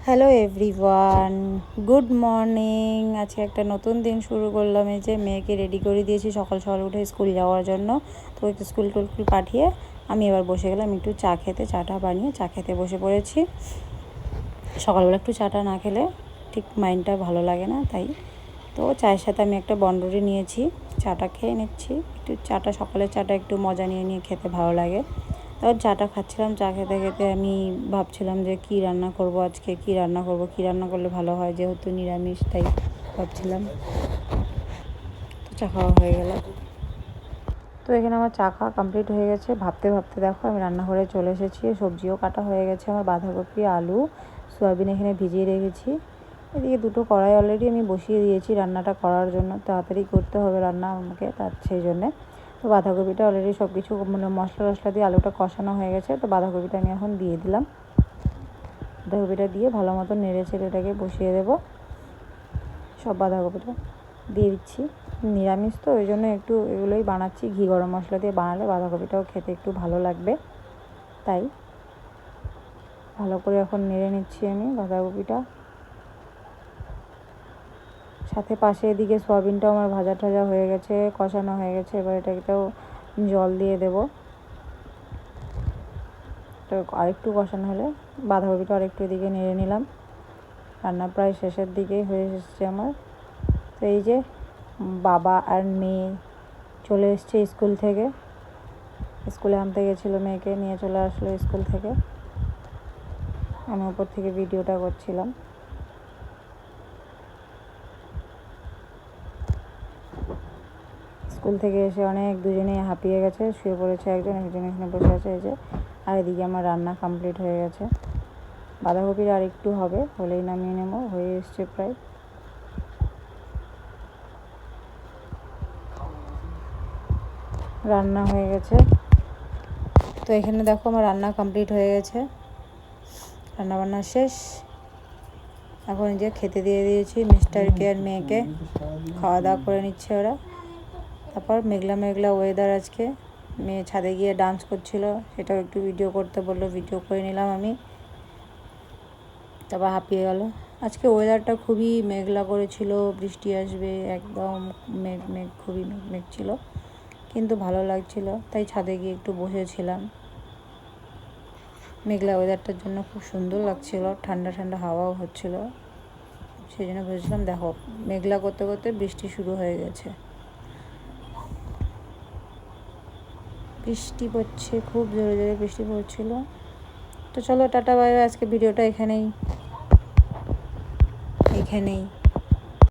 Hello everyone, good morning. আজকে একটা নতুন দিন শুরু করলাম। এই যে মেয়েকে রেডি করে দিয়েছি সকাল সকাল উঠে স্কুল যাওয়ার জন্য। তো একটু স্কুল টুলকুল পাঠিয়ে আমি এবার বসে গেলাম একটু চা খেতে। চাটা বানিয়ে চা খেতে বসে পড়েছি। সকালবেলা একটু চাটা না খেলে ঠিক মাইন্ডটা ভালো লাগে না, তাই তো চায়ের সাথে আমি একটা বনডুরি নিয়েছি, চাটা খেয়ে নিচ্ছি। একটু চাটা, সকালের চাটা একটু মজা নিয়ে নিয়ে খেতে ভালো লাগে। তখন চাটা খাচ্ছিলাম, চা খেতে খেতে আমি ভাবছিলাম যে কী রান্না করব আজকে, কী রান্না করলে ভালো হয়, যেহেতু নিরামিষ, তাই ভাবছিলাম। তো চা খাওয়া হয়ে গেল। তো এখানে আমার চা খাওয়া কমপ্লিট হয়ে গেছে। ভাবতে ভাবতে দেখো আমি রান্নাঘরে চলে এসেছি। সবজিও কাটা হয়ে গেছে আমার, বাঁধাকপি, আলু, সয়াবিন এখানে ভিজিয়ে রেখেছি। এদিকে দুটো কড়াই অলরেডি আমি বসিয়ে দিয়েছি রান্নাটা করার জন্য। তাড়াতাড়ি করতে হবে রান্না আমাকে, সেই জন্যে। তো বাঁধাকপিটা অলরেডি সব কিছু মানে মশলা দিয়ে আলুটা কষানো হয়ে গেছে। তো বাঁধাকপিটা আমি এখন দিয়ে দিলাম। বাঁধাকপিটা দিয়ে ভালো মতো নেড়ে ছেড়ে এটাকে বসিয়ে দেবো। সব বাঁধাকপিটা দিয়ে দিচ্ছি। নিরামিষ তো ওই জন্য একটু এগুলোই বানাচ্ছি। ঘি গরম মশলা দিয়ে বানালে বাঁধাকপিটাও খেতে একটু ভালো লাগবে, তাই ভালো করে এখন নেড়ে নিচ্ছি আমি বাঁধাকপিটা। সাথে পাশে এদিকে সয়াবিনটাও আমার ভাজা টাজা হয়ে গেছে, কষানো হয়ে গেছে। এবার এটাকেও জল দিয়ে দেবো। তো আরেকটু কষানো হলে বাঁধাকপিটা আরেকটু এদিকে নেড়ে নিলাম। রান্না প্রায় শেষের দিকেই হয়ে এসেছে আমার। তো এই যে বাবা আর মেয়ে চলে এসছে স্কুল থেকে। স্কুলে আনতে গেছিলো মেয়েকে, নিয়ে চলে আসলো স্কুল থেকে। আমি উপর থেকে ভিডিওটা করছিলাম। স্কুল থেকে এসে দুজনেই হাঁপিয়ে গেছে, শুয়ে পড়েছে। একজন এখানে বসে আছে এই যে। আর এদিকে আমার রান্না কমপ্লিট হয়ে গেছে। বাঁধাকপির আর একটু হবে, হলেই নামিয়ে নেবো। হয়ে এসছে প্রায়। রান্না হয়ে গেছে। তো এখানে দেখো আমার রান্না কমপ্লিট হয়ে গেছে, রান্নাবান্না শেষ। এখন যে খেতে দিয়ে দিয়েছি মিস্টারকে আর মেয়েকে, খাওয়া দাওয়া করে নিচ্ছে ওরা। তারপর মেঘলা মেঘলা ওয়েদার আজকে। মেয়ে ছাদে গিয়ে ডান্স করছিল, সেটাও একটু ভিডিও করতে বললো, ভিডিও করে নিলাম আমি। তারপর হাঁপিয়ে গেল। আজকে ওয়েদারটা খুবই মেঘলা করেছিল, বৃষ্টি আসবে একদম, খুবই মেঘ ছিল, কিন্তু ভালো লাগছিল, তাই ছাদে গিয়ে একটু বসেছিলাম। মেঘলা ওয়েদারটার জন্য খুব সুন্দর লাগছিল, ঠান্ডা ঠান্ডা হাওয়াও হচ্ছিল, সেই জন্য বসেছিলাম। দেখো মেঘলা করতে করতে বৃষ্টি শুরু হয়ে গেছে, বৃষ্টি পড়ছে, খুব জোরে জোরে বৃষ্টি পড়ছিল। তো চলো টাটা বাই বাই। আজকে ভিডিওটা এখানেই